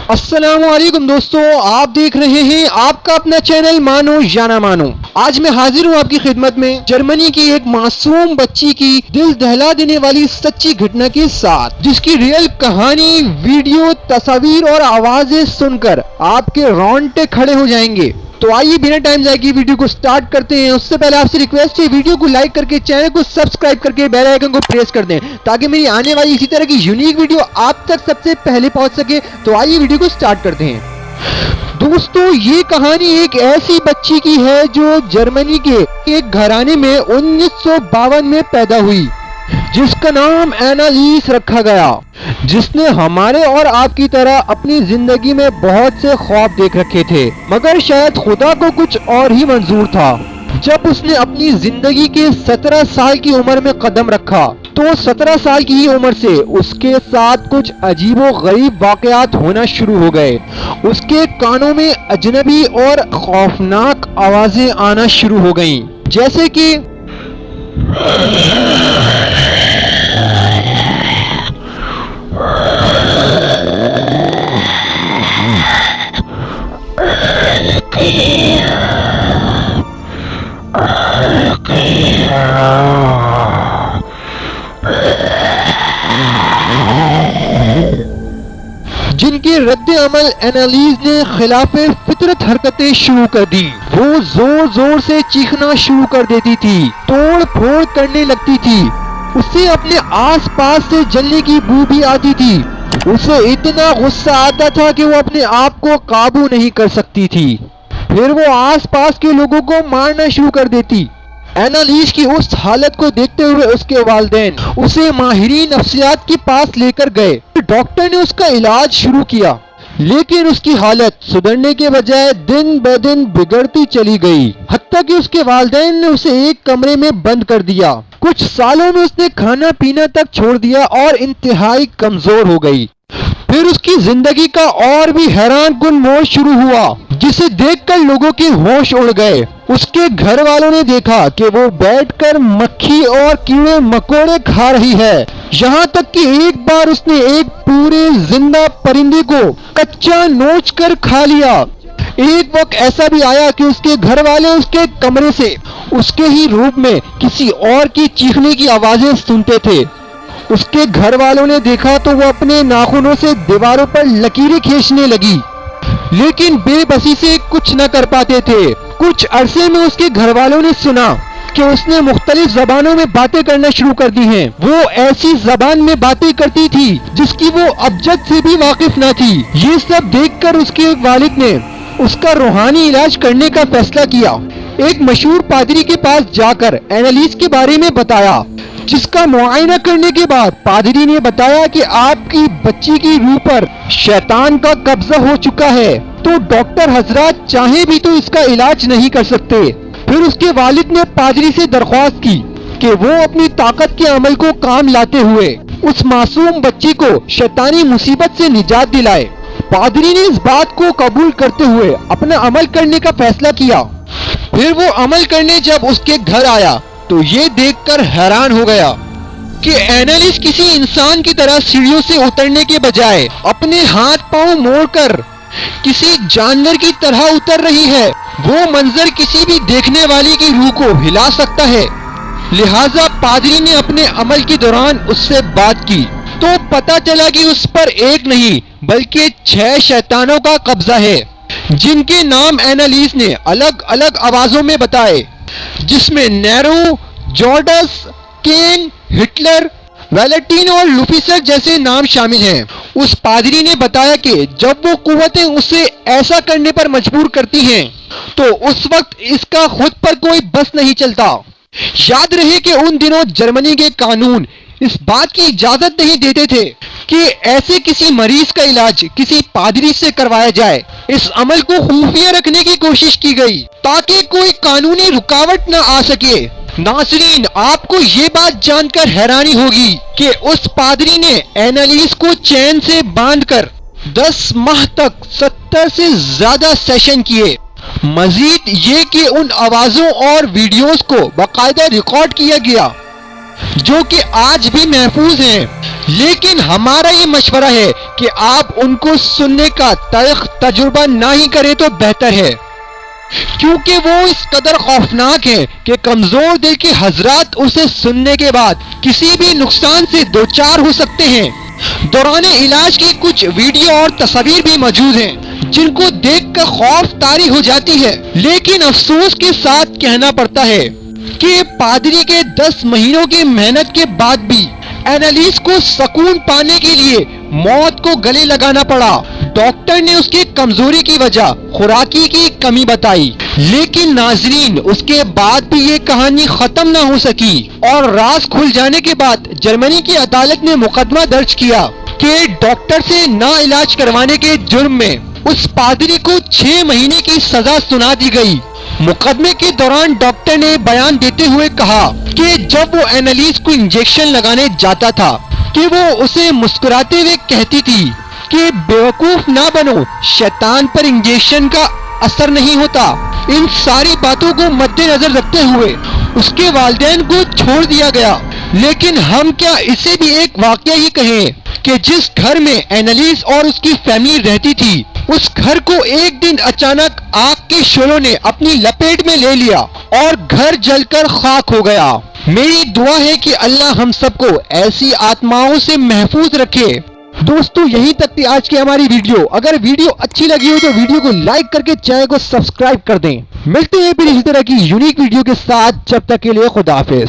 अस्सलामुअलैकुम दोस्तों, आप देख रहे हैं आपका अपना चैनल मानो या ना मानो। आज मैं हाजिर हूँ आपकी खिदमत में जर्मनी की एक मासूम बच्ची की दिल दहला देने वाली सच्ची घटना के साथ, जिसकी रियल कहानी, वीडियो, तस्वीर और आवाजें सुनकर आपके रोंगटे खड़े हो जाएंगे। तो आइए बिना टाइम जाए की वीडियो को स्टार्ट करते हैं। उससे पहले आपसे रिक्वेस्ट है, वीडियो को लाइक करके चैनल को सब्सक्राइब करके बेल आइकन को प्रेस कर दें ताकि मेरी आने वाली इसी तरह की यूनिक वीडियो आप तक सबसे पहले पहुंच सके। तो आइए वीडियो को स्टार्ट करते हैं। दोस्तों, ये कहानी एक ऐसी बच्ची की है जो जर्मनी के एक घराने में 1952 में पैदा हुई, जिसका नाम एनालिस रखा गया, जिसने हमारे और आपकी तरह अपनी जिंदगी में बहुत से ख्वाब देख रखे थे, मगर शायद खुदा को कुछ और ही मंजूर था। जब उसने अपनी जिंदगी के 17 साल की उम्र में कदम रखा तो 17 साल की ही उम्र से उसके साथ कुछ अजीबो गरीब वाकयात होना शुरू हो गए। उसके कानों में अजनबी और खौफनाक आवाजें आना शुरू हो गईं, जैसे कि जिनके रद्द अमल एनालिस ने खिलाफे फितरत हरकतें शुरू कर दी। वो जोर जोर से चीखना शुरू कर देती थी, तोड़ फोड़ करने लगती थी। उसे अपने आस पास से जलने की बू भी आती थी। उसे इतना गुस्सा आता था कि वो अपने आप को काबू नहीं कर सकती थी। फिर वो आस पास के लोगों को मारना शुरू कर देती। एनालिस की उस हालत को देखते हुए उसके वालिदैन उसे माहिरीन नफ्सियात के पास लेकर गए। डॉक्टर ने उसका इलाज शुरू किया, लेकिन उसकी हालत सुधरने के बजाय दिन ब दिन बिगड़ती चली गई, हत्ता कि उसके वालिदैन ने उसे एक कमरे में बंद कर दिया। कुछ सालों में उसने खाना पीना तक छोड़ दिया और इंतहाई कमजोर हो गई। फिर उसकी जिंदगी का और भी हैरान कुन मोड़ शुरू हुआ, जिसे देखकर लोगों के होश उड़ गए। उसके घर वालों ने देखा कि वो बैठकर मक्खी और कीड़े मकोड़े खा रही है। यहाँ तक कि एक बार उसने एक पूरे जिंदा परिंदे को कच्चा नोच कर खा लिया। एक वक्त ऐसा भी आया कि उसके घर वाले उसके कमरे से उसके ही रूप में किसी और की चीखने की आवाजें सुनते थे। उसके घर वालों ने देखा तो वो अपने नाखूनों से दीवारों पर लकीरें खींचने लगी, लेकिन बेबसी से कुछ न कर पाते थे। कुछ अरसे में उसके घर वालों ने सुना कि उसने मुख्तलिफ जबानों में बातें करना शुरू कर दी हैं। वो ऐसी जबान में बातें करती थी जिसकी वो अबजद से भी वाकिफ न थी। ये सब देखकर उसके वालिद ने उसका रूहानी इलाज करने का फैसला किया। एक मशहूर पादरी के पास जाकर एनालिस के बारे में बताया, जिसका मुआयना करने के बाद पादरी ने बताया कि आपकी बच्ची की रूह पर शैतान का कब्जा हो चुका है, तो डॉक्टर हजरात चाहे भी तो इसका इलाज नहीं कर सकते। फिर उसके वालिद ने पादरी से दरख्वास्त की कि वो अपनी ताकत के अमल को काम लाते हुए उस मासूम बच्ची को शैतानी मुसीबत से निजात दिलाए। पादरी ने इस बात को कबूल करते हुए अपना अमल करने का फैसला किया। फिर वो अमल करने जब उसके घर आया तो ये देखकर हैरान हो गया कि एनालिस किसी इंसान की तरह सीढ़ियों से उतरने के बजाय अपने हाथ पांव मोड़कर किसी जानवर की तरह उतर रही है। वो मंजर किसी भी देखने वाले की रूह को हिला सकता है। लिहाजा पादरी ने अपने अमल के दौरान उससे बात की तो पता चला कि उस पर एक नहीं बल्कि 6 शैतानों का कब्जा है, जिनके नाम एनालिस ने अलग अलग आवाजों में बताए, जिसमें नेरो, जॉर्डस, केन, हिटलर, वैलेंटीन और लुफिसर जैसे नाम शामिल हैं। उस पादरी ने बताया कि जब वो कुव्वतें उसे ऐसा करने पर मजबूर करती हैं तो उस वक्त इसका खुद पर कोई बस नहीं चलता। याद रहे कि उन दिनों जर्मनी के कानून इस बात की इजाजत नहीं देते थे कि ऐसे किसी मरीज का इलाज किसी पादरी से करवाया जाए। इस अमल को खुफिया रखने की कोशिश की गई ताकि कोई कानूनी रुकावट न आ सके। नाज़रीन, आपको ये बात जानकर हैरानी होगी कि उस पादरी ने एनालिस को चैन से बांधकर 10 माह तक 70 से ज्यादा सेशन किए। मजीद ये कि उन आवाजों और वीडियोस को बाकायदा रिकॉर्ड किया गया जो कि आज भी महफूज हैं। لیکن ہمارا یہ مشورہ ہے کہ آپ ان کو سننے کا تلخ تجربہ نہ ہی کریں تو بہتر ہے، کیونکہ وہ اس قدر خوفناک ہے کہ کمزور دل کے حضرات اسے سننے کے بعد کسی بھی نقصان سے دوچار ہو سکتے ہیں۔ دوران علاج کی کچھ ویڈیو اور تصاویر بھی موجود ہیں جن کو دیکھ کر خوف طاری ہو جاتی ہے، لیکن افسوس کے ساتھ کہنا پڑتا ہے کہ پادری کے 10 مہینوں کی محنت کے بعد بھی اینالیس کو سکون پانے کے لیے موت کو گلے لگانا پڑا۔ ڈاکٹر نے اس کی کمزوری کی وجہ خوراکی کی کمی بتائی، لیکن ناظرین اس کے بعد بھی یہ کہانی ختم نہ ہو سکی اور راز کھل جانے کے بعد جرمنی کی عدالت نے مقدمہ درج کیا کہ ڈاکٹر سے نا علاج کروانے کے جرم میں اس پادری کو 6 مہینے کی سزا سنا دی گئی۔ مقدمے کے دوران ڈاکٹر نے بیان دیتے ہوئے کہا کہ جب وہ اینالیس کو انجیکشن لگانے جاتا تھا کہ وہ اسے مسکراتے ہوئے کہتی تھی کہ بیوقوف نہ بنو، شیطان پر انجیکشن کا اثر نہیں ہوتا۔ ان ساری باتوں کو مد نظر رکھتے ہوئے اس کے والدین کو چھوڑ دیا گیا، لیکن ہم کیا اسے بھی ایک واقعہ ہی کہیں کہ جس گھر میں اینالیس اور اس کی فیملی رہتی تھی، اس گھر کو ایک دن اچانک آگ کے شعلوں نے اپنی لپیٹ میں لے لیا اور گھر جل کر خاک ہو گیا۔ میری دعا ہے کہ اللہ ہم سب کو ایسی آتماؤں سے محفوظ رکھے۔ دوستو یہیں تک تھی آج کی ہماری ویڈیو۔ اگر ویڈیو اچھی لگی ہو تو ویڈیو کو لائک کر کے چینل کو سبسکرائب کر دیں۔ ملتے ہیں پھر اسی طرح کی یونیک ویڈیو کے ساتھ، جب تک کے لیے خدا حافظ۔